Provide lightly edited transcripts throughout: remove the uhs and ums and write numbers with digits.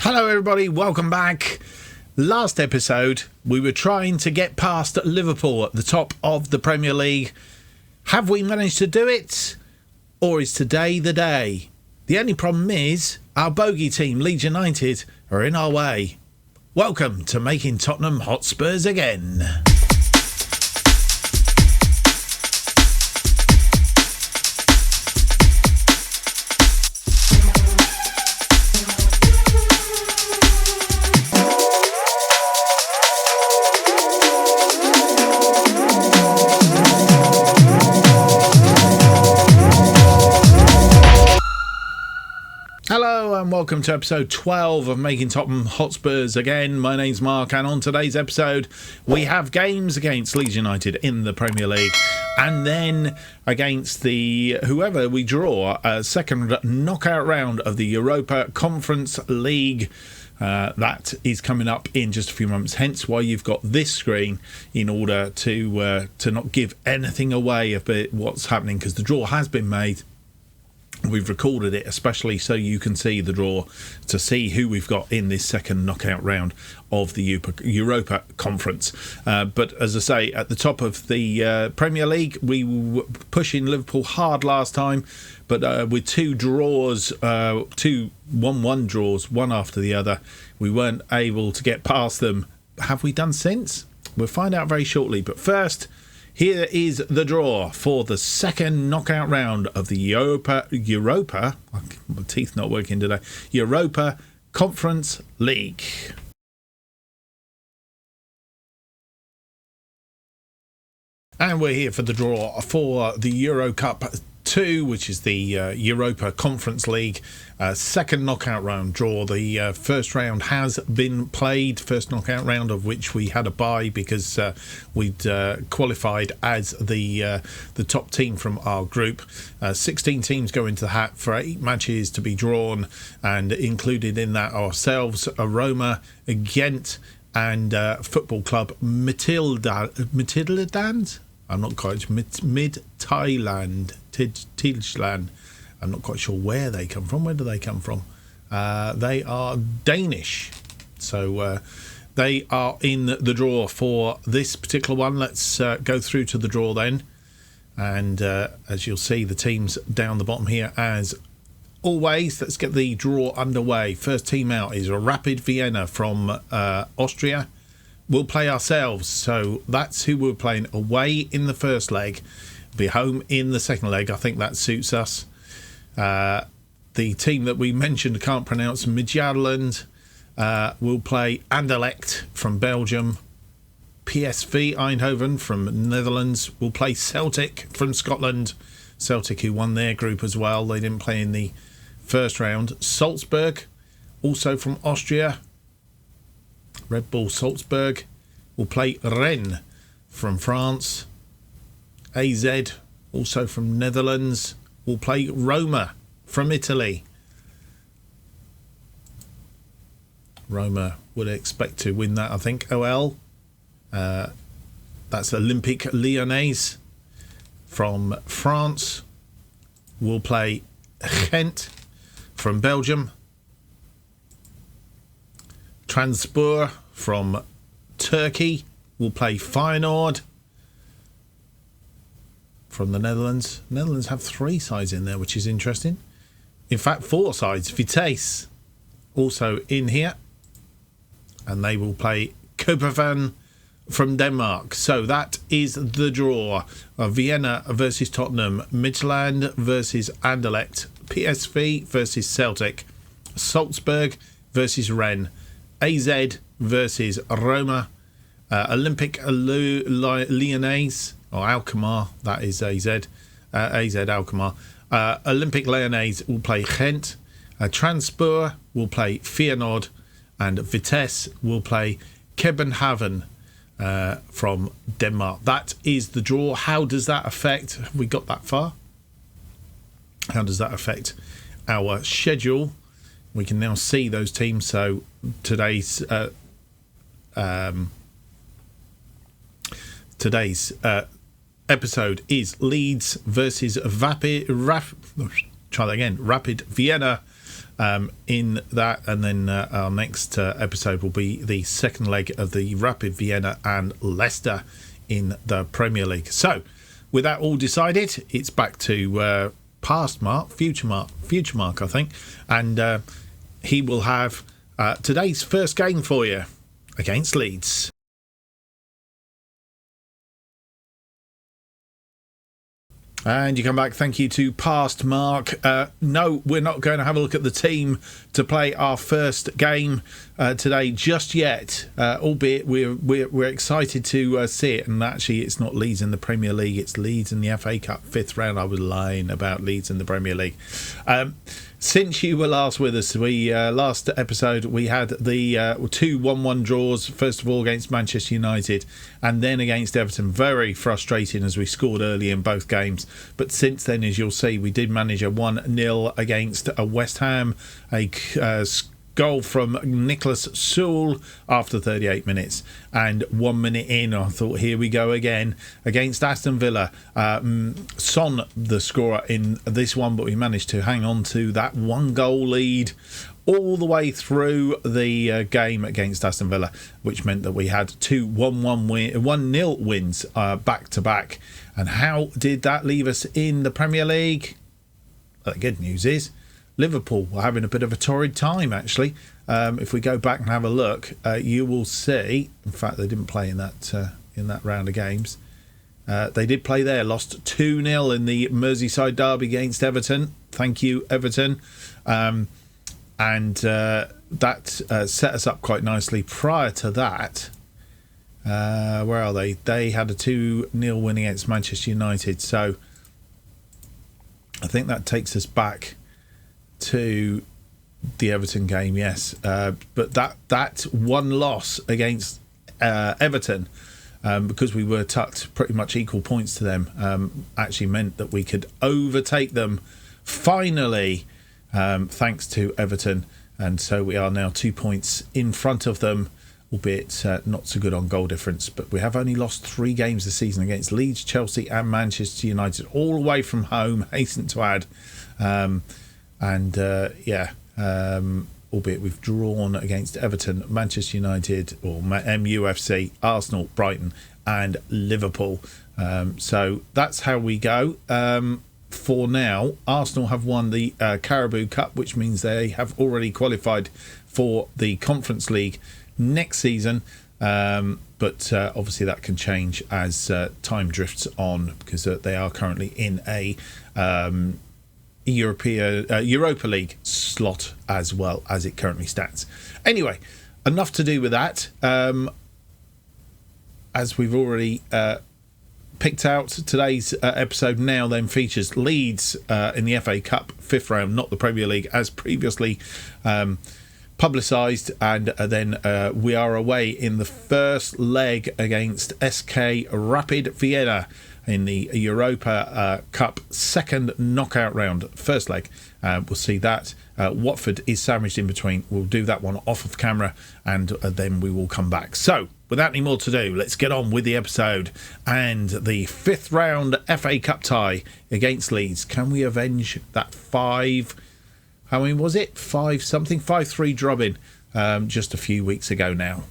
Hello everybody, welcome back. Last episode, we were trying to get past Liverpool at the top of the Premier League. Have we managed to do it? Or is today the day? The only problem is, our bogey team, Leeds United, are in our way. Welcome to making Tottenham Hotspurs again. Hello and welcome to episode 12 of Making Tottenham Hotspurs again. My name's Mark, and on today's episode we have games against Leeds United in the Premier League, and then against whoever we draw, a second knockout round of the Europa Conference League. That is coming up in just a few moments, hence why you've got this screen, in order to not give anything away of what's happening, because the draw has been made. We've recorded it especially so you can see the draw, to see who we've got in this second knockout round of the Europa Conference. But as I say, at the top of the Premier League, we were pushing Liverpool hard last time, but with two draws, two 1-1 draws, one after the other, we weren't able to get past them. Have we done since? We'll find out very shortly. But first, here is the draw for the second knockout round of the Europa, my teeth not working today, Europa Conference League. And we're here for the draw for the Euro Cup 2, which is the Europa Conference League second knockout round draw. The first round has been played, first knockout round of which we had a bye because we'd qualified as the top team from our group. 16 teams go into the hat for 8 matches to be drawn, and included in that ourselves, Roma, Ghent, and football club Midtjylland. I'm not quite Midtjylland. I'm not quite sure where they come from. Where do they come from? They are Danish. So they are in the draw for this particular one. Let's go through to the draw then. And as you'll see, the teams down the bottom here as always. Let's get the draw underway. First team out is Rapid Vienna from Austria. We'll play ourselves, so that's who we're playing away in the first leg. Be home in the second leg. I think that suits us. The team that we mentioned, can't pronounce, Midtjylland, will play Anderlecht from Belgium. PSV Eindhoven from Netherlands will play Celtic from Scotland. Celtic, who won their group as well. They didn't play in the first round. Salzburg, also from Austria. Red Bull Salzburg will play Rennes from France. AZ, also from Netherlands, will play Roma from Italy. Roma would expect to win that, I think. OL, that's Olympique Lyonnais from France, will play Ghent from Belgium. Transpur from Turkey will play Feyenoord from the Netherlands. Netherlands have 3 sides in there, which is interesting. In fact, 4 sides. Vitesse also in here, and they will play Kopenhagen from Denmark. So that is the draw. Vienna versus Tottenham, Midtjylland versus Anderlecht, PSV versus Celtic, Salzburg versus Rennes, AZ versus Roma, Olympique Lyonnais, or Alkmaar, that is AZ, Alkmaar. Olympique Lyonnais will play Ghent, Transpur will play Feyenoord, and Vitesse will play Kopenhagen from Denmark. That is the draw. How does that affect, have we got that far? How does that affect our schedule? We can now see those teams. So today's episode is Leeds versus Rapid Vienna in that, and then our next episode will be the second leg of the Rapid Vienna and Leicester in the Premier League. So with that all decided, it's back to past Mark, future Mark, I think, and he will have today's first game for you against Leeds. And you come back. Thank you to past Mark. No, we're not going to have a look at the team to play our first game today just yet. Albeit we're excited to see it. And actually, it's not Leeds in the Premier League. It's Leeds in the FA Cup 5th round. I was lying about Leeds in the Premier League. Since you were last with us, last episode we had the 2-1-1 draws. First of all against Manchester United, and then against Everton. Very frustrating as we scored early in both games. But since then, as you'll see, we did manage a 1-0 against West Ham. A goal from Nicholas Sewell after 38 minutes, and 1 minute in I thought, here we go again against Aston Villa. Son the scorer in this one, but we managed to hang on to that 1-goal lead all the way through the game against Aston Villa, which meant that we had 1-0 wins back to back. And how did that leave us in the Premier League? Well, the good news is Liverpool were having a bit of a torrid time, actually. If we go back and have a look, you will see. In fact, they didn't play in that round of games. They did play there, lost 2-0 in the Merseyside derby against Everton. Thank you, Everton. And that set us up quite nicely. Prior to that, where are they? They had a 2-0 win against Manchester United. So I think that takes us back to the Everton game, yes. But that one loss against Everton, because we were tucked pretty much equal points to them, actually meant that we could overtake them finally, thanks to Everton. And so we are now 2 points in front of them, albeit not so good on goal difference. But we have only lost 3 games this season against Leeds, Chelsea and Manchester United, all away from home, hasten to add. Albeit we've drawn against Everton, Manchester United, or MUFC, Arsenal, Brighton and Liverpool. So that's how we go. For now, Arsenal have won the Carabao Cup, which means they have already qualified for the Conference League next season. But obviously that can change as time drifts on, because they are currently in a Europa League slot as well as it currently stands. Anyway, enough to do with that. As we've already picked out, today's episode now then features Leeds in the FA Cup 5th round, not the Premier League as previously publicised, and then we are away in the first leg against SK Rapid Vienna in the Europa Cup second knockout round. First leg, we'll see that. Watford is sandwiched in between. We'll do that one off of camera, and then we will come back. So, without any more to do, let's get on with the episode and the 5th round FA Cup tie against Leeds. Can we avenge that 5-3 drubbing just a few weeks ago now?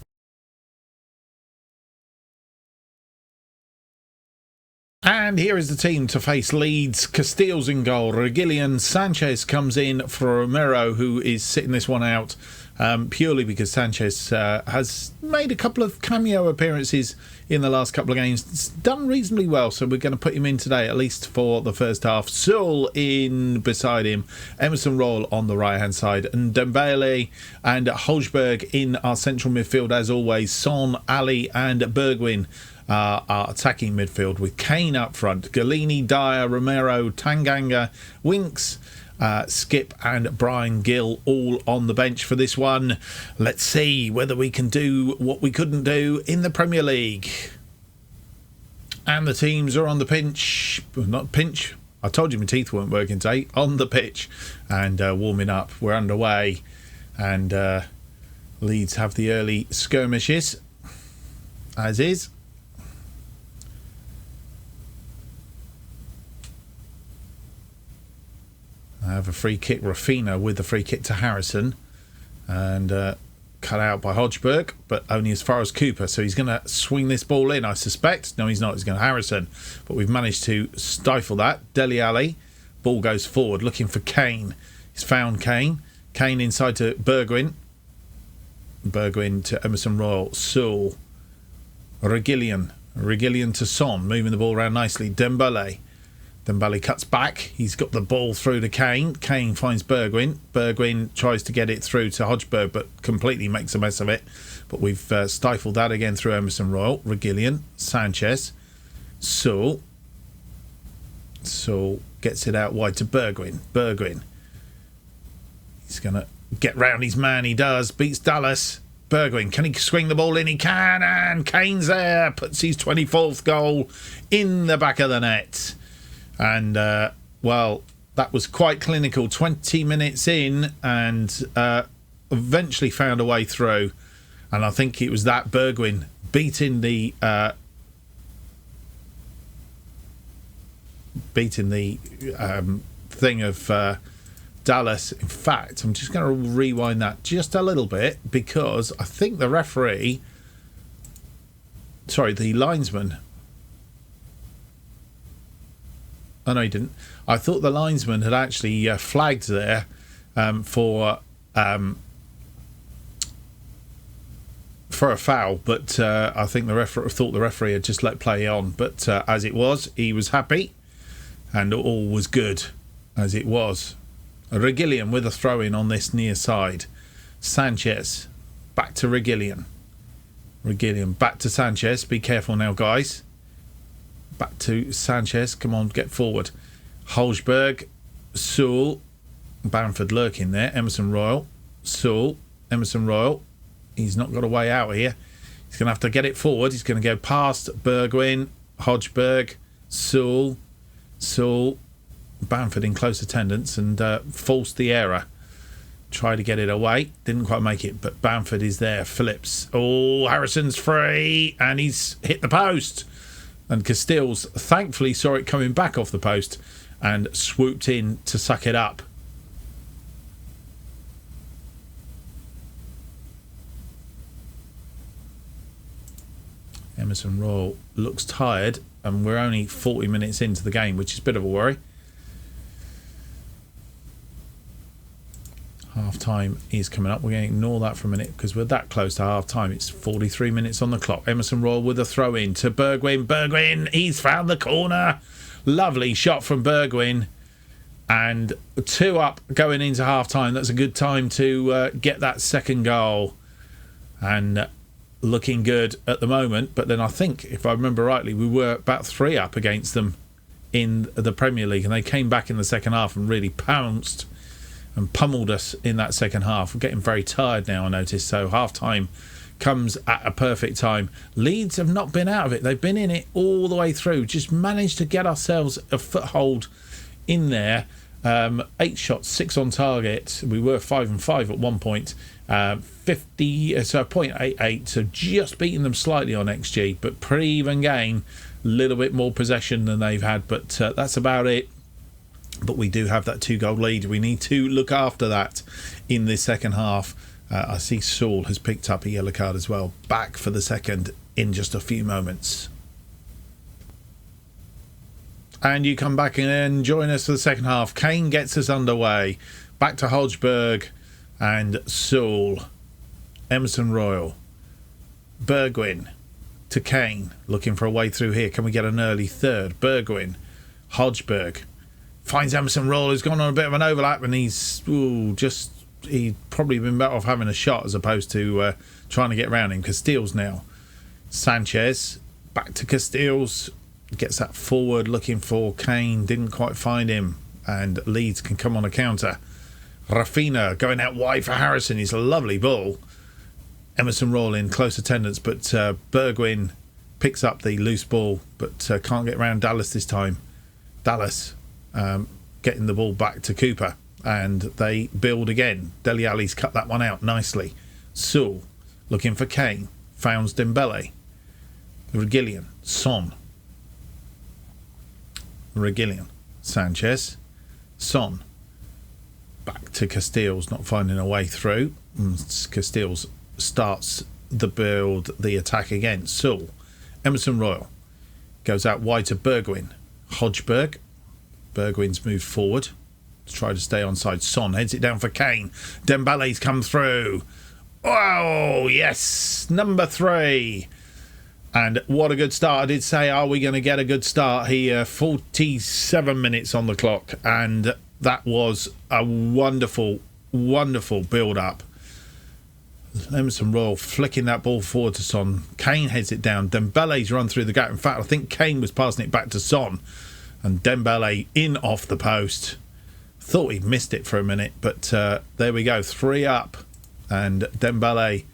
And here is the team to face Leeds. Castile's in goal. Reguilón. Sanchez comes in for Romero, who is sitting this one out purely because Sanchez has made a couple of cameo appearances in the last couple of games. It's done reasonably well, so we're going to put him in today, at least for the first half. Sewell in beside him. Emerson Royal on the right-hand side. And Dembele and Hojbjerg in our central midfield, as always. Son, Ali and Bergwijn our attacking midfield, with Kane up front, Galini, Dyer, Romero, Tanganga, Winks, Skip and Brian Gill all on the bench for this one. Let's see whether we can do what we couldn't do in the Premier League. And the teams are on the pinch. Not pinch. I told you my teeth weren't working today. On the pitch and warming up. We're underway. And Leeds have the early skirmishes, as is. have a free kick. Rafina with the free kick to Harrison, and cut out by Hodgberg, but only as far as Cooper. So he's going to swing this ball in, I suspect. No, he's not. He's going to Harrison, but we've managed to stifle that. Dele Alli, ball goes forward, looking for Kane. He's found Kane. Kane inside to Bergwijn. Bergwijn to Emerson Royal. Sewell. Reguilón to Son, moving the ball around nicely. Dembele cuts back. He's got the ball through to Kane. Kane finds Bergwijn. Bergwijn tries to get it through to Hodgberg, but completely makes a mess of it. But we've stifled that again through Emerson Royal. Reguilón, Sanchez, Sewell gets it out wide to Bergwijn. He's going to get round his man. He does. Beats Dallas. Bergwijn, can he swing the ball in? He can, and Kane's there. Puts his 24th goal in the back of the net. And, well, that was quite clinical. 20 minutes in, and eventually found a way through. And I think it was that Bergwijn beating the thing of Dallas. In fact, I'm just going to rewind that just a little bit, because I think the linesman. Oh, no, he didn't. I thought the linesman had actually flagged there for a foul, but I think the referee had just let play on. But as it was, he was happy, and all was good as it was. Reguilón with a throw-in on this near side. Sanchez back to Reguilón. Reguilón back to Sanchez. Be careful now, guys. Back to Sanchez. Come on, get forward. Hodgberg, Sewell, Bamford lurking there. Emerson Royal, Sewell, Emerson Royal. He's not got a way out here. He's going to have to get it forward. He's going to go past Bergwijn, Hodgberg, Sewell, Bamford in close attendance, and forced the error. Tried to get it away, didn't quite make it, but Bamford is there. Phillips, Harrison's free, and he's hit the post. And Castells thankfully saw it coming back off the post and swooped in to suck it up. Emerson Royal looks tired, and we're only 40 minutes into the game, which is a bit of a worry. Half time is coming up. We're going to ignore that for a minute because we're that close to half time. It's 43 minutes on the clock. Emerson Royal with a throw in to Bergwijn. He's found the corner. Lovely shot from Bergwijn. And 2 up going into half time. That's a good time to get that second goal. And looking good at the moment. But then I think, if I remember rightly, we were about 3 up against them in the Premier League. And they came back in the second half and really pounced and pummeled us in that second half. We're getting very tired now, I notice. So half-time comes at a perfect time. Leeds have not been out of it. They've been in it all the way through. Just managed to get ourselves a foothold in there. 8 shots, 6 on target. We were 5-5 at one point. 0.88, so just beating them slightly on XG, but pretty even game. A little bit more possession than they've had, but that's about it. But we do have that 2-goal lead. We need to look after that in the second half. I see Saul has picked up a yellow card as well. Back for the second in just a few moments. And you come back and join us for the second half. Kane gets us underway. Back to Hodgberg and Saul. Emerson Royal. Bergwijn to Kane. Looking for a way through here. Can we get an early third? Bergwijn. Hodgberg. Finds Emerson Royal, who's gone on a bit of an overlap, and he'd probably been better off having a shot as opposed to trying to get around him. Castells now. Sanchez, back to Castells, gets that forward, looking for Kane, didn't quite find him, and Leeds can come on a counter. Rafina going out wide for Harrison, it's a lovely ball. Emerson Royal in close attendance, but Bergwijn picks up the loose ball, but can't get around Dallas this time. Dallas getting the ball back to Cooper, and they build again. Dele Alli's cut that one out nicely. Sewell looking for Kane, founds Dembele. Reguilón, Son. Reguilón, Sanchez, Son. back to Castiles, not finding a way through. Castiles starts the attack again. Sewell, Emerson Royal goes out wide to Bergwijn. Hodgberg. Bergwijn's moved forward to try to stay onside. Son heads it down for Kane. Dembele's come through. Oh, yes, number 3. And what a good start. I did say, are we going to get a good start here? 47 minutes on the clock. And that was a wonderful, wonderful build-up. Emerson Royal flicking that ball forward to Son. Kane heads it down. Dembele's run through the gap. In fact, I think Kane was passing it back to Son. And Dembele in off the post. Thought he missed it for a minute. But there we go. 3 up. And Dembele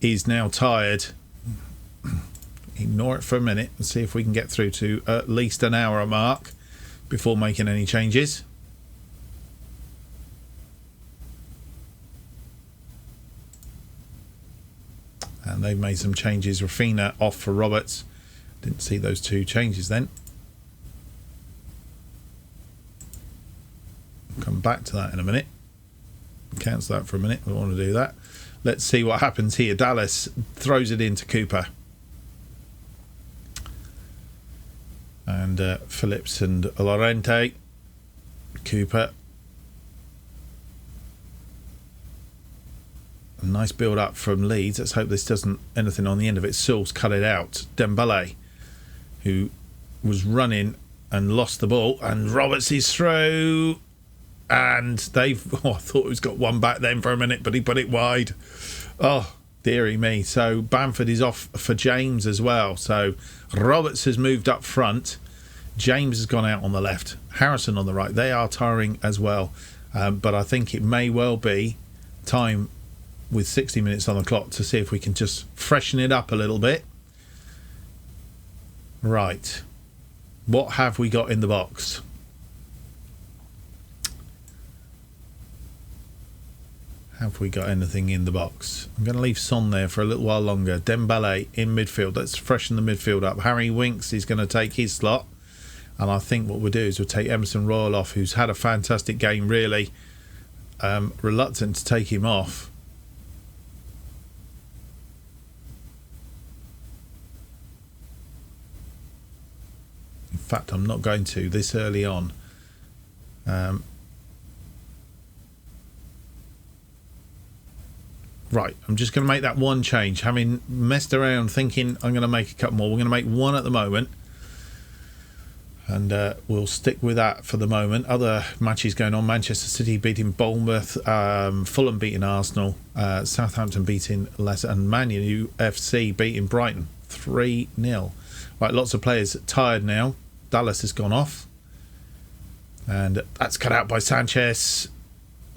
is now tired. Ignore it for a minute and see if we can get through to at least an hour mark before making any changes. And they've made some changes. Rafinha off for Roberts. Didn't see those 2 changes then. Come back to that in a minute. Cancel that for a minute. I don't want to do that. Let's see what happens here. Dallas throws it into Cooper. And Phillips and Llorente. Cooper. A nice build up from Leeds. Let's hope this doesn't anything on the end of it. Sewell's cut it out. Dembele, who was running and lost the ball. And Roberts is through. And they've... Oh, I thought he's got one back then for a minute, but he put it wide. Oh, dearie me. So Bamford is off for James as well. So Roberts has moved up front. James has gone out on the left. Harrison on the right. They are tiring as well. But I think it may well be time with 60 minutes on the clock to see if we can just freshen it up a little bit. Right. What have we got in the box? Have we got anything in the box? I'm going to leave Son there for a little while longer. Dembele in midfield. Let's freshen the midfield up. Harry Winks is going to take his slot. And I think what we'll do is we'll take Emerson Royal off, who's had a fantastic game, really. Reluctant to take him off. In fact, I'm not going to this early on. Right, I'm just going to make that one change. Having messed around thinking I'm going to make a couple more. We're going to make one at the moment. And we'll stick with that for the moment. Other matches going on. Manchester City beating Bournemouth. Fulham beating Arsenal. Southampton beating Leicester. And Man U FC beating Brighton 3-0. Right, lots of players tired now. Dallas has gone off. And that's cut out by Sanchez.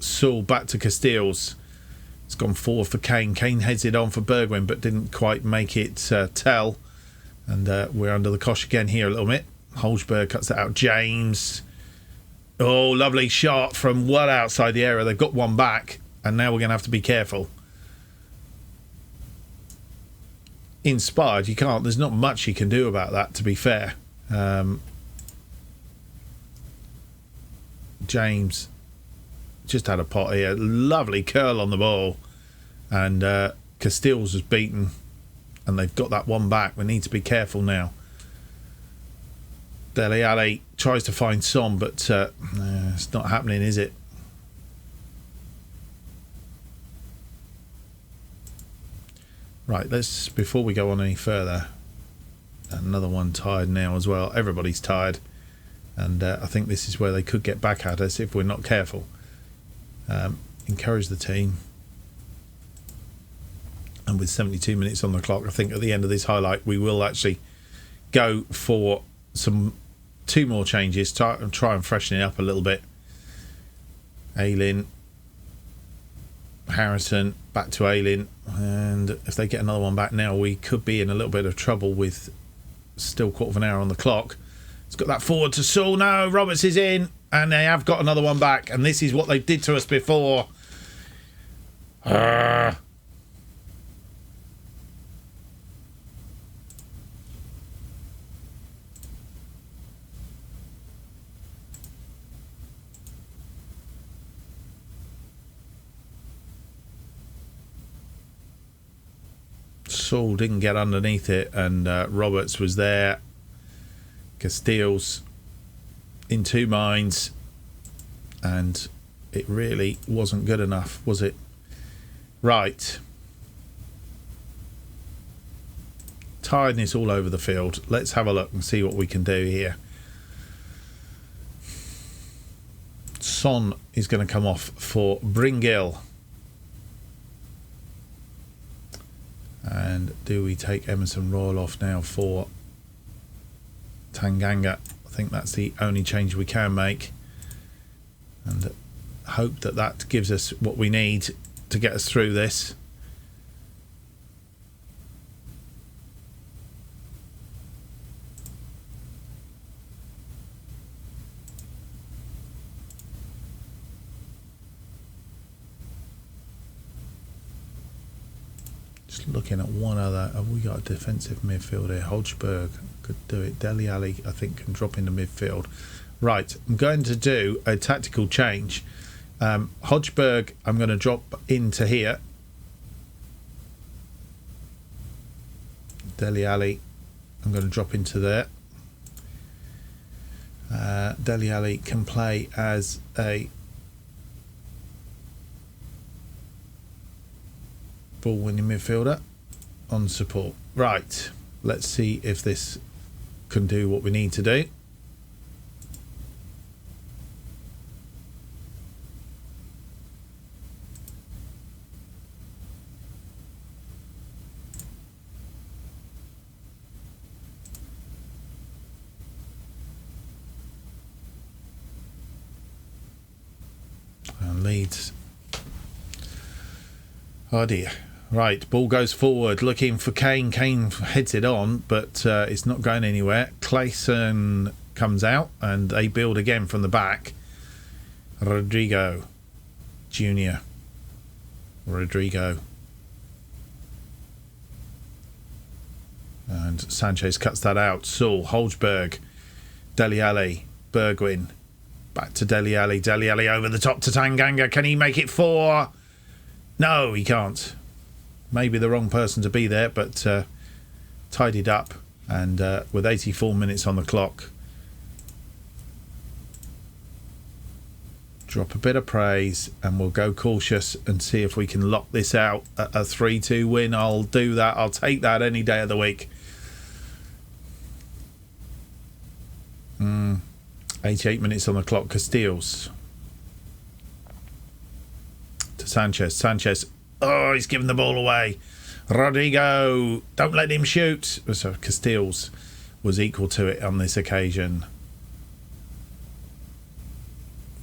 Sewell back to Castiles. It's gone forward for Kane. Kane heads it on for Bergwijn, but didn't quite make it tell. And we're under the cosh again here a little bit. Holzberg cuts it out. James. Oh, lovely shot from well outside the area. They've got one back, and now we're going to have to be careful. Inspired, you can't. There's not much you can do about that, to be fair. James just had a pot here. Lovely curl on the ball. And Castiles was beaten. And they've got that one back. We need to be careful now. Dele Alli tries to find Son, but it's not happening, is it? Right, let's, before we go on any further, another one tired now as well. Everybody's tired. And I think this is where they could get back at us if we're not careful. Encourage the team. And with 72 minutes on the clock, I think at the end of this highlight, we will actually go for two more changes. Try and freshen it up a little bit. Aylin. Harrison. Back to Aylin. And if they get another one back now, we could be in a little bit of trouble with still quarter of an hour on the clock. It's got that forward to Sewell. No, Roberts is in. And they have got another one back. And this is what they did to us before. Saul didn't get underneath it, and Roberts was there. Castiles in two minds, and it really wasn't good enough, was it? Right. Tiredness all over the field. Let's have a look and see what we can do here. Son is going to come off for Bringill. And do we take Emerson Royal off now for Tanganga? I think that's the only change we can make. And hope that that gives us what we need to get us through this. Just looking at one other. Have we got a defensive midfielder? Hodgeberg could do it. Dele Alli, I think, can drop into midfield. Right, I'm going to do a tactical change. Hodgeberg, I'm going to drop into here. Dele Alli, I'm going to drop into there. Dele Alli can play as a ball-winning midfielder on support. Right, let's see if this can do what we need to do. And Leeds. Oh dear. Right, ball goes forward, looking for Kane. Kane heads it on, but it's not going anywhere. Clayson comes out, and they build again from the back. Rodrigo Jr. Rodrigo. And Sanchez cuts that out. Saul, Holzberg, Dele Alli, Bergwijn. Back to Dele Alli. Dele Alli over the top to Tanganga. Can he make it four? No, he can't. Maybe the wrong person to be there, but tidied up, and with 84 minutes on the clock, drop a bit of praise, and we'll go cautious and see if we can lock this out at a 3-2 win. I'll do that. I'll take that any day of the week. 88 minutes on the clock. Castiles to Sanchez. Sanchez. Oh, he's given the ball away. Rodrigo, don't let him shoot. So Castiles was equal to it on this occasion.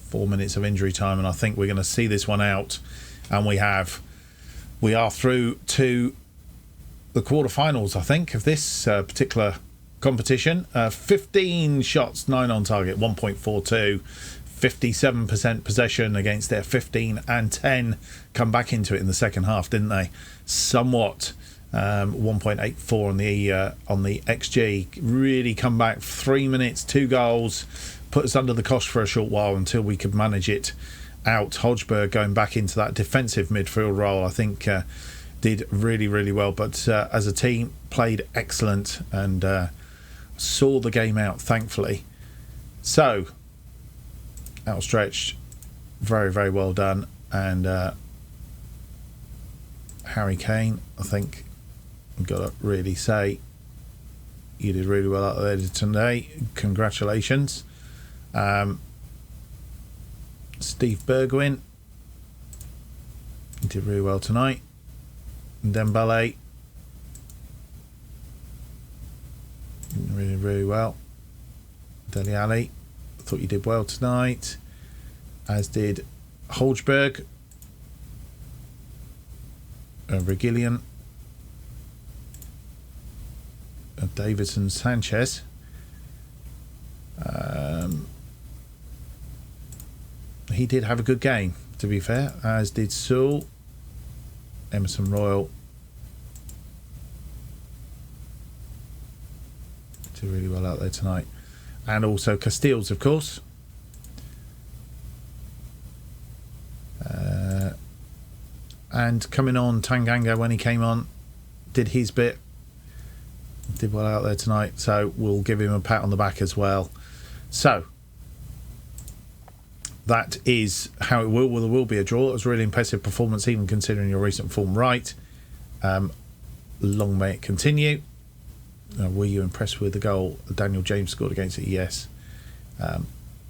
4 minutes of injury time, and I think we're going to see this one out. And we have. We are through to the quarterfinals, I think, of this particular competition. 15 shots, 9 on target, 1.42. 57% possession against their 15 and 10. Come back into it in the second half, didn't they? Somewhat. 1.84 on the XG. Really come back. 3 minutes, 2 goals. Put us under the cosh for a short while until we could manage it out. Hodgeberg going back into that defensive midfield role, I think did really, really well. But as a team, played excellent and saw the game out, thankfully. So, outstretched, very, very well done. And Harry Kane, I think I've got to really say you did really well out there today. Congratulations. Steve Bergwijn, he did really well tonight. Dembele, really, really well. Dele Alli, I thought you did well tonight, as did Holzberg, Regillian, Davidson, Sanchez. He did have a good game, to be fair, as did Sewell. Emerson Royal did really well out there tonight. And also Castiles, of course. And coming on, Tanganga, when he came on, did his bit, did well out there tonight, so we'll give him a pat on the back as well. So that is how it will. There will be a draw. It was a really impressive performance, even considering your recent form. Right, long may it continue. Were you impressed with the goal Daniel James scored against it? Yes,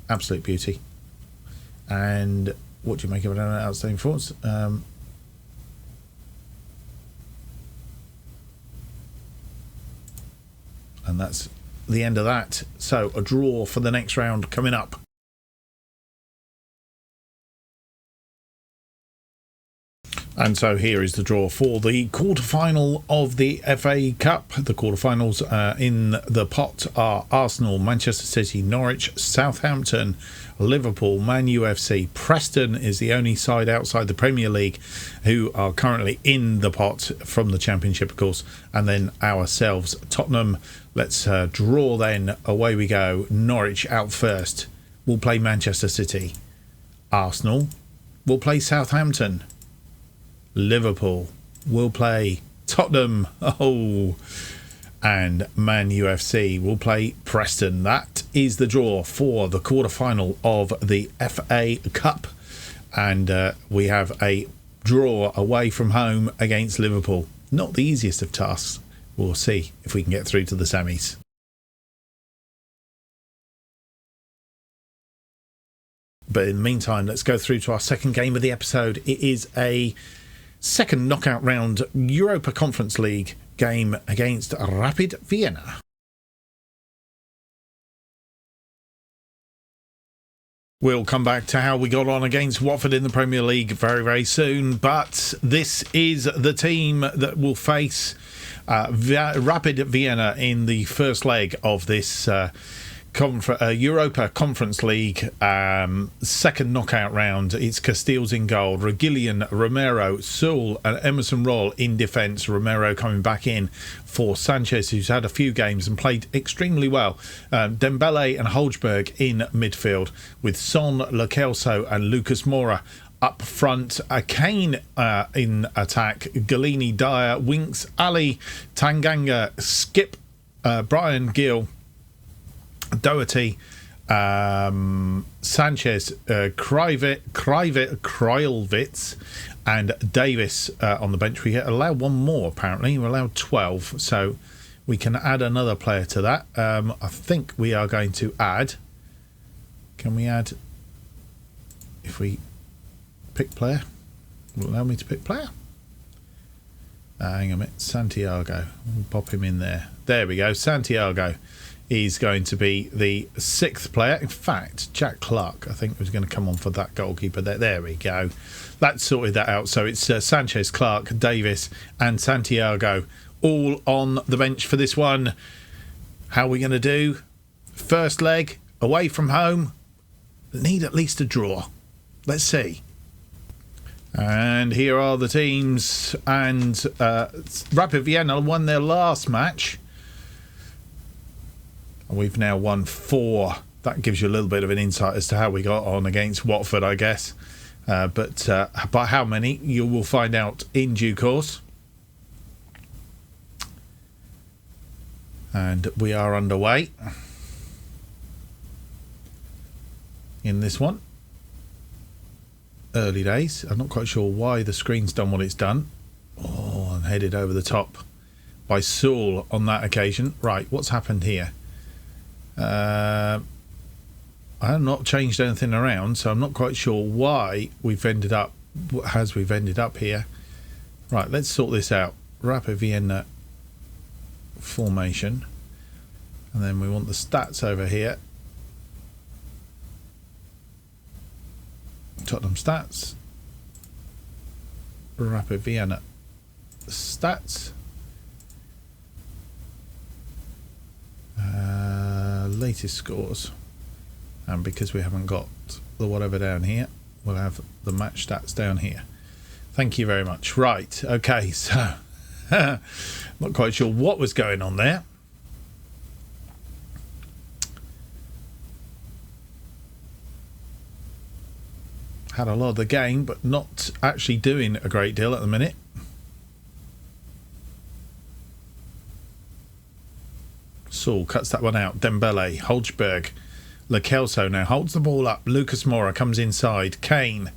absolute beauty. And what do you make of an outstanding performance? And that's the end of that. So a draw for the next round coming up. And so here is the draw for the quarter-final of the FA Cup. The quarter-finals in the pot are Arsenal, Manchester City, Norwich, Southampton, Liverpool, Man U FC. Preston is the only side outside the Premier League who are currently in the pot from the Championship, of course. And then ourselves, Tottenham. Let's draw then. Away we go. Norwich out first. We'll play Manchester City. Arsenal will play Southampton. Liverpool will play Tottenham. Oh, and Man U FC will play Preston. That is the draw for the quarter-final of the FA Cup. And we have a draw away from home against Liverpool. Not the easiest of tasks. We'll see if we can get through to the semis. But in the meantime, let's go through to our second game of the episode. It is a second knockout round Europa Conference League game against Rapid Vienna. We'll come back to how we got on against Watford in the Premier League very, very soon. But this is the team that will face Rapid Vienna in the first leg of this Europa Conference League second knockout round. It's Castiles in goal, Reguilon, Romero, Sewell and Emerson Royal in defence. Romero coming back in for Sanchez, who's had a few games and played extremely well. Dembele and Holzberg in midfield, with Son, Lo Celso and Lucas Moura up front. Kane in attack, Galini, Dyer, Winks, Ali, Tanganga, Skip, Brian Gill, Doherty, Sanchez, Krajlvits and Davis on the bench. We allow one more, apparently. We're allowed 12, so we can add another player to that. I think we are going to add... Can we add... If we pick player? Will it allow me to pick player? Hang on a minute. Santiago. We'll pop him in there. There we go. Santiago. He's going to be the sixth player. In fact, Jack Clark, I think, was going to come on for that goalkeeper there. There we go. That sorted that out. So it's Sanchez, Clark, Davis and Santiago all on the bench for this one. How are we going to do? First leg, away from home. Need at least a draw. Let's see. And here are the teams. And Rapid Vienna won their last match. We've now won 4. That gives you a little bit of an insight as to how we got on against Watford, I guess. But by how many, you will find out in due course. And we are underway in this one. Early days. I'm not quite sure why the screen's done what it's done. Oh, I'm headed over the top by Sewell on that occasion. Right, what's happened here? I have not changed anything around, so I'm not quite sure why we've ended up as we've ended up here. Right, let's sort this out. Rapid Vienna formation, and then we want the stats over here. Tottenham stats, Rapid Vienna stats. Latest scores, and because we haven't got the whatever down here, we'll have the match stats down here. Thank you very much. Right, okay, so not quite sure what was going on there. Had a lot of the game, but not actually doing a great deal at the minute. Saul cuts that one out. Dembele, Holzberg, Lo Celso now holds the ball up. Lucas Moura comes inside. Kane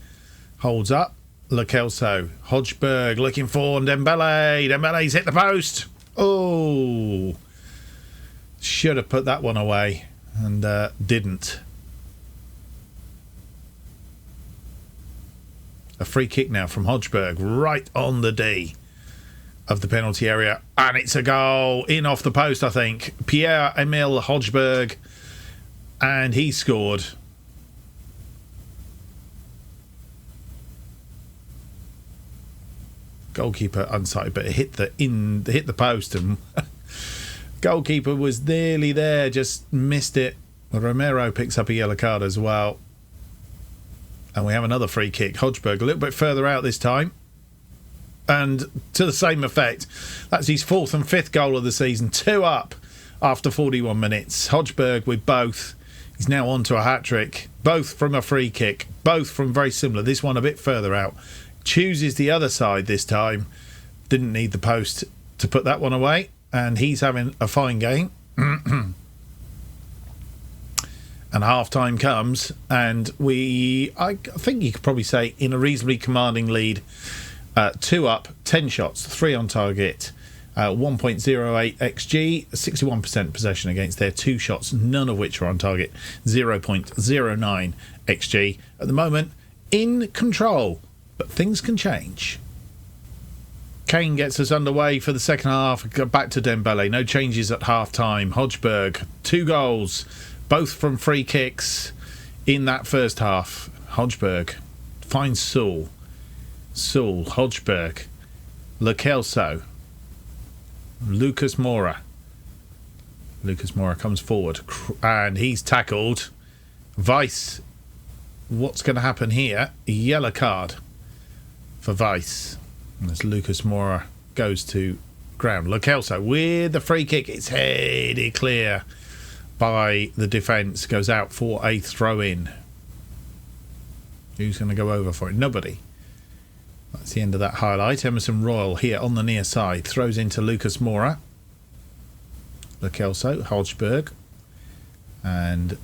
holds up. Lo Celso, Holzberg looking for Dembele. Dembele's hit the post. Oh, should have put that one away and didn't. A free kick now from Holzberg right on the D of the penalty area, and it's a goal in off the post, I think. Pierre-Emile Holzberg, and he scored. Goalkeeper unsighted, but it hit the post, and goalkeeper was nearly there, just missed it. Romero picks up a yellow card as well, and we have another free kick. Holzberg a little bit further out this time, and to the same effect. That's his 4th and 5th goal of the season. 2 up after 41 minutes. Holzberg with both. He's now on to a hat-trick. Both from a free kick. Both from very similar. This one a bit further out. Chooses the other side this time. Didn't need the post to put that one away. And he's having a fine game. And half-time comes. And I think you could probably say, in a reasonably commanding lead. 2 up, 10 shots, 3 on target, 1.08 XG, 61% possession against their 2 shots, none of which are on target, 0.09 XG. At the moment, in control, but things can change. Kane gets us underway for the second half. Back to Dembele, no changes at half-time. Holzberg, 2 goals, both from free kicks in that first half. Holzberg finds Saul, Holzberg, Lo Celso, Lucas Moura. Lucas Moura comes forward and he's tackled. Weiss, what's going to happen here? A yellow card for Weiss. As Lucas Moura goes to ground. Lo Celso with the free kick. It's headed clear by the defence. Goes out for a throw-in. Who's going to go over for it? Nobody. That's the end of that highlight. Emerson Royal here on the near side. Throws into Lucas Moura. Lo Celso, Holzberg. And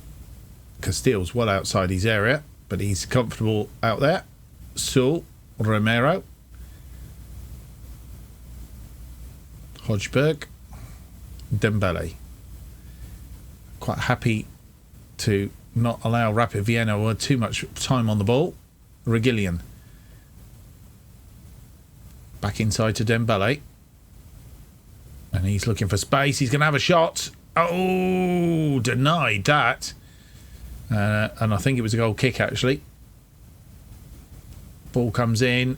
Castile's well outside his area, but he's comfortable out there. Saul, Romero. Holzberg. Dembele. Quite happy to not allow Rapid Vienna too much time on the ball. Reguilón. Back inside to Dembele. And he's looking for space. He's going to have a shot. Oh, denied that. And I think it was a goal kick, actually. Ball comes in.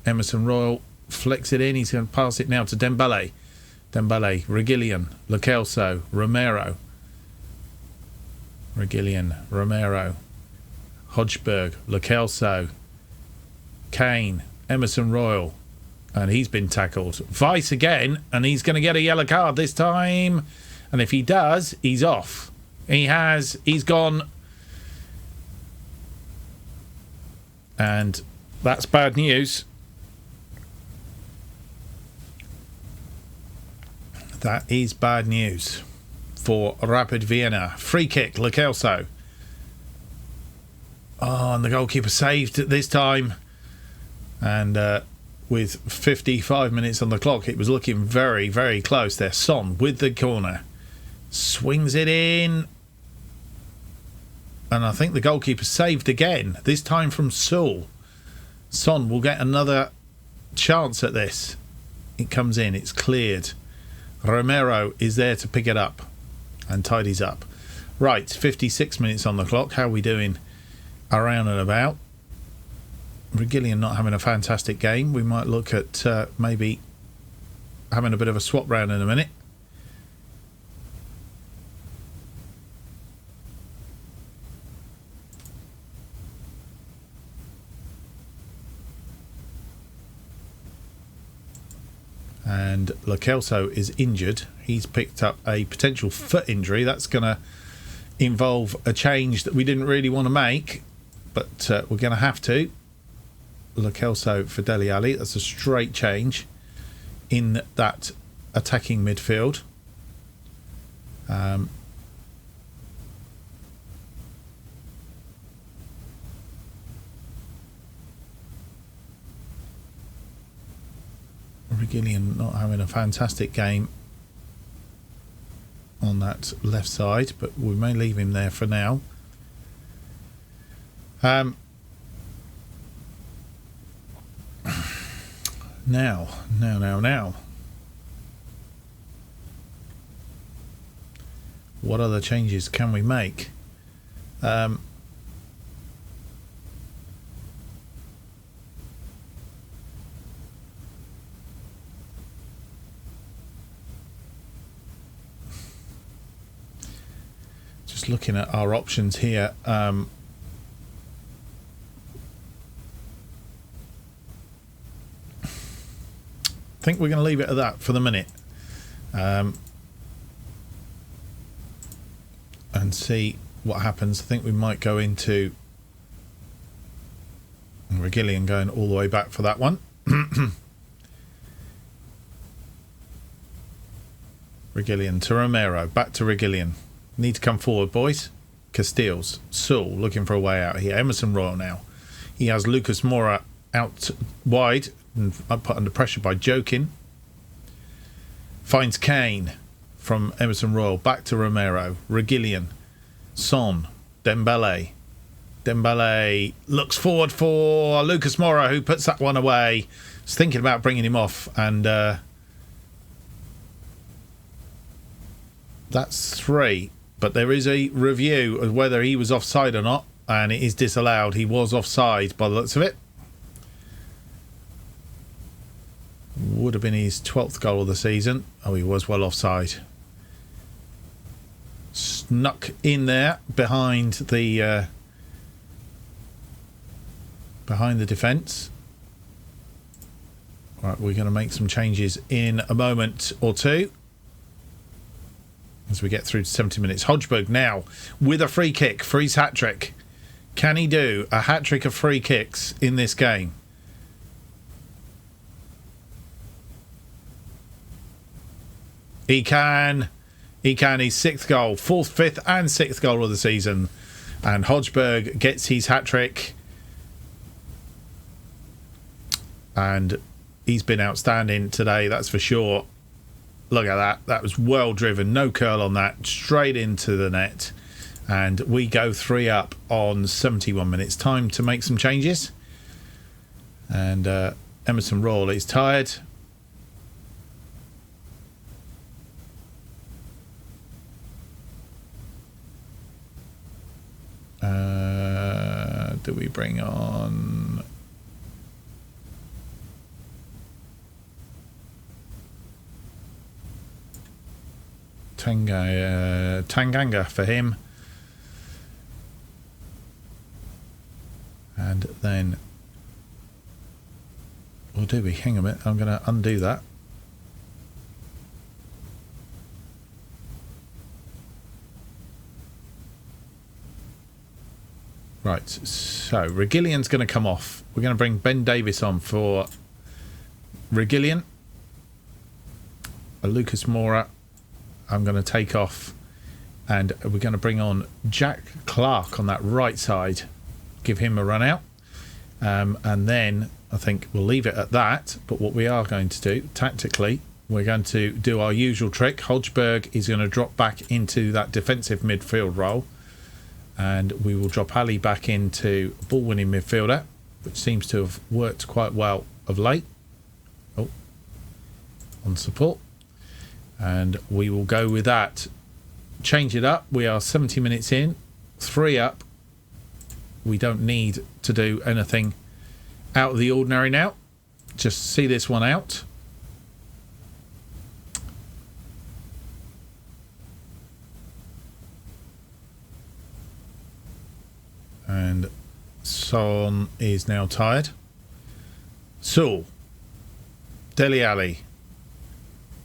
Emerson Royal flicks it in. He's going to pass it now to Dembele. Dembele, Reguilón, Lo Celso, Romero. Reguilón, Romero. Holzberg, Lo Celso. Kane, Emerson Royal. And he's been tackled. Weiss again, and he's going to get a yellow card this time. And if he does, he's off. He's gone. And that's bad news. That is bad news for Rapid Vienna. Free kick, Lo Celso. Oh, and the goalkeeper saved it this time. And with 55 minutes on the clock, it was looking very, very close there. Son with the corner. Swings it in. And I think the goalkeeper saved again. This time from Saul. Son will get another chance at this. It comes in. It's cleared. Romero is there to pick it up and tidies up. Right, 56 minutes on the clock. How are we doing around and about? Reguilón not having a fantastic game. We might look at maybe having a bit of a swap round in a minute. And Lo Celso is injured. He's picked up a potential foot injury. That's going to involve a change that we didn't really want to make, but we're going to have to. Lo Celso for Dele Alli. That's a straight change in that attacking midfield. Regillian not having a fantastic game on that left side, but we may leave him there for now. Now. What other changes can we make? Just looking at our options here. I think we're going to leave it at that for the minute, and see what happens. I think we might go into Regillian going all the way back for that one. Regillian to Romero, back to Regillian. Need to come forward, boys. Castiles, Sewell looking for a way out here. Emerson Royal now. He has Lucas Moura out wide and put under pressure by Jokin. Finds Kane from Emerson Royal, back to Romero. Regillian, Son, Dembele. Dembele looks forward for Lucas Moura, who puts that one away. Was thinking about bringing him off, and that's 3. But there is a review of whether he was offside or not, and it is disallowed. He was offside by the looks of it. Would have been his 12th goal of the season. Oh, he was well offside. Snuck in there behind the defence. Right, we're going to make some changes in a moment or two as we get through to 70 minutes. Hodgberg now with a free kick for his hat-trick. Can he do a hat-trick of free kicks in this game? He can. His 6th goal, 4th, 5th and 6th goal of the season. And Hodgberg gets his hat-trick. And he's been outstanding today, that's for sure. Look at that. That was well driven. No curl on that. Straight into the net. And we go 3 up on 71 minutes. Time to make some changes. And Emerson Royal is tired. Do we bring on... Tanganga for him, and then or do we? Hang a minute, I'm going to undo that. Right, so Regillian's going to come off. We're going to bring Ben Davis on for Regillian. Lucas Moura I'm going to take off, and we're going to bring on Jack Clark on that right side, give him a run out, and then I think we'll leave it at that. But what we are going to do tactically, we're going to do our usual trick. Hodgberg is going to drop back into that defensive midfield role, and we will drop Ali back into ball-winning midfielder, which seems to have worked quite well of late. Oh, on support. And we will go with that. Change it up. We are 70 minutes in. 3 up. We don't need to do anything out of the ordinary now. Just see this one out. And Son is now tired. Sewell. Dele Alli.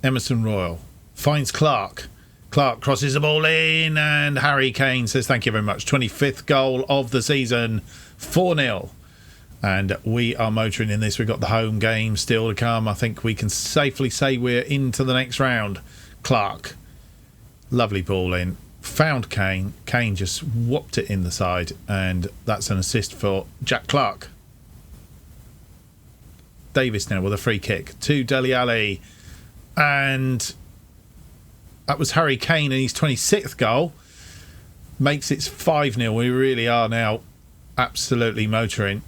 Emerson Royal finds Clark. Clark crosses the ball in, and Harry Kane says thank you very much. 25th goal of the season, 4-0. And we are motoring in this. We've got the home game still to come. I think we can safely say we're into the next round. Clark Lovely ball in. Found Kane. Kane just whopped it in the side, and that's an assist for Jack Clark. Davis now with a free kick to Dele Alli, and that was Harry Kane in his 26th goal. Makes it 5-0. We really are now absolutely motoring,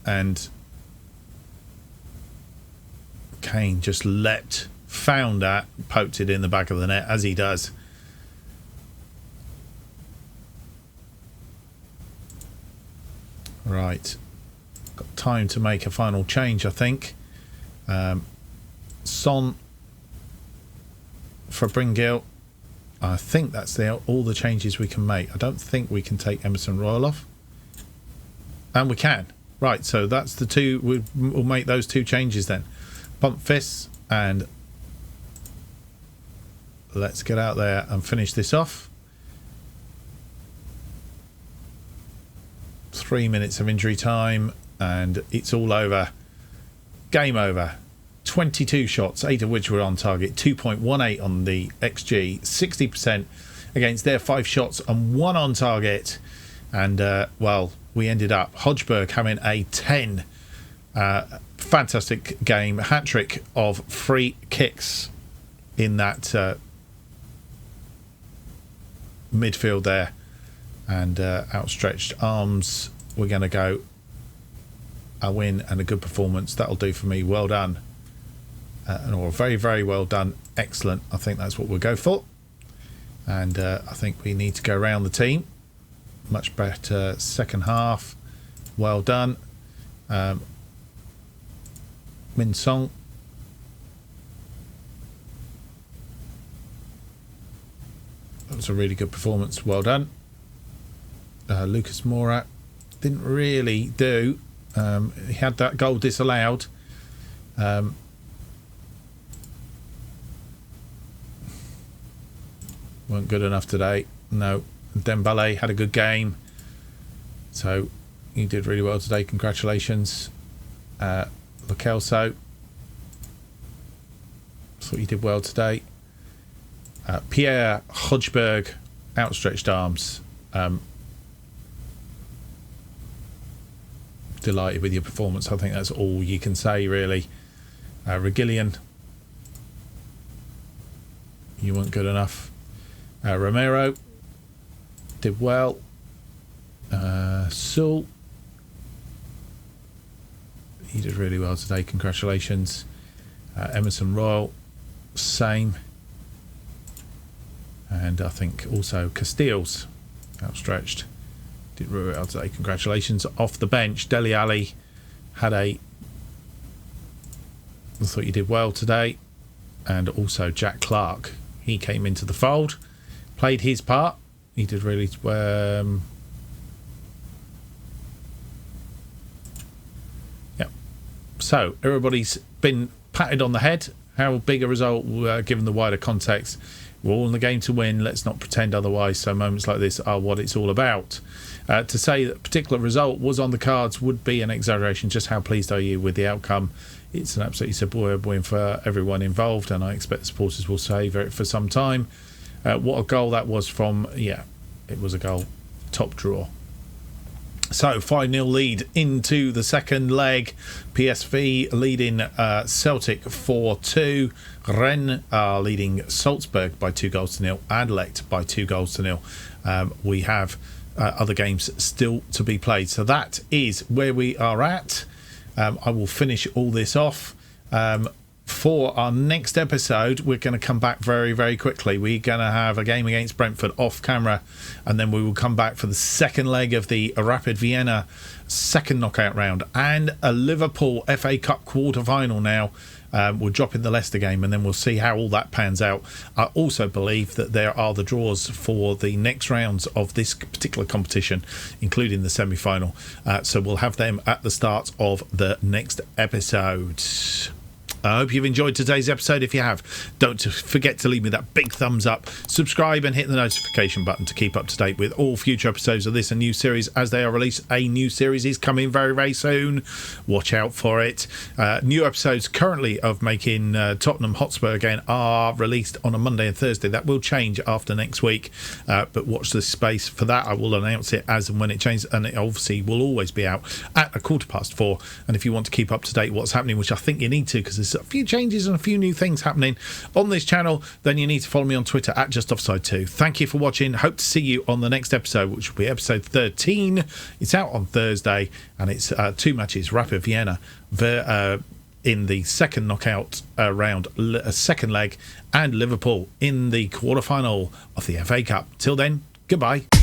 and Kane just leapt, found that, poked it in the back of the net, as he does. Right, got time to make a final change, I think. Son for Bringill. I think that's all the changes we can make. I don't think we can take Emerson Royal off. And we can. Right, so that's the two. We'll make those two changes then. Pump fists, and let's get out there and finish this off. 3 minutes of injury time, and it's all over. Game over. 22 shots, 8 of which were on target, 2.18 on the XG, 60% against their 5 shots and 1 on target. And, well, we ended up Hodgberg having a 10. Fantastic game. Hat-trick of free kicks in that midfield there. And outstretched arms. We're going to go a win and a good performance. That'll do for me. Well done. Or very, very well done. Excellent. I think that's what we'll go for. And I think we need to go around the team. Much better second half. Well done. Min Song. That was a really good performance. Well done. Lucas Moura didn't really do. He had that goal disallowed. Weren't good enough today. No. Dembele had a good game. So he did really well today. Congratulations. Lo Celso. Thought you did well today. Pierre Hodgberg, outstretched arms. Delighted with your performance. I think that's all you can say, really. Regillion, you weren't good enough. Romero did well. Sewell, he did really well today. Congratulations. Emerson Royal, same. And I think also Castiles, outstretched, did really well today. Congratulations. Off the bench, Dele Alli had I thought you did well today. And also Jack Clark, he came into the fold, played his part. He did really well. Yeah. So everybody's been patted on the head. How big a result, given the wider context. We're all in the game to win. Let's not pretend otherwise. So moments like this are what it's all about. To say that a particular result was on the cards would be an exaggeration. Just how pleased are you with the outcome? It's an absolutely superb win for everyone involved, and I expect the supporters will savour it for some time. What a goal that was from, yeah, it was a goal. Top draw. So 5-0 lead into the second leg. PSV leading Celtic 4-2. Rennes are leading Salzburg by 2-0. Anderlecht by 2-0. We have other games still to be played. So that is where we are at. I will finish all this off. For our next episode, we're going to come back very, very quickly. We're going to have a game against Brentford off camera, and then we will come back for the second leg of the Rapid Vienna second knockout round and a Liverpool FA Cup quarter-final now. We'll drop in the Leicester game, and then we'll see how all that pans out. I also believe that there are the draws for the next rounds of this particular competition, including the semi-final. So we'll have them at the start of the next episode. I hope you've enjoyed today's episode. If you have, don't forget to leave me that big thumbs up, subscribe and hit the notification button to keep up to date with all future episodes of this and new series as they are released. A new series is coming very, very soon. Watch out for it. New episodes currently of making Tottenham Hotspur again are released on a Monday and Thursday. That will change after next week, but watch this space for that. I will announce it as and when it changes, and it obviously will always be out at 4:15. And if you want to keep up to date what's happening, which I think you need to, because there's a few changes and a few new things happening on this channel, then you need to follow me on Twitter at JustOffside2. Thank you for watching. Hope to see you on the next episode, which will be episode 13. It's out on Thursday, and it's 2 matches: Rapid Vienna in the second knockout round, second leg, and Liverpool in the quarterfinal of the FA Cup. Till then, goodbye.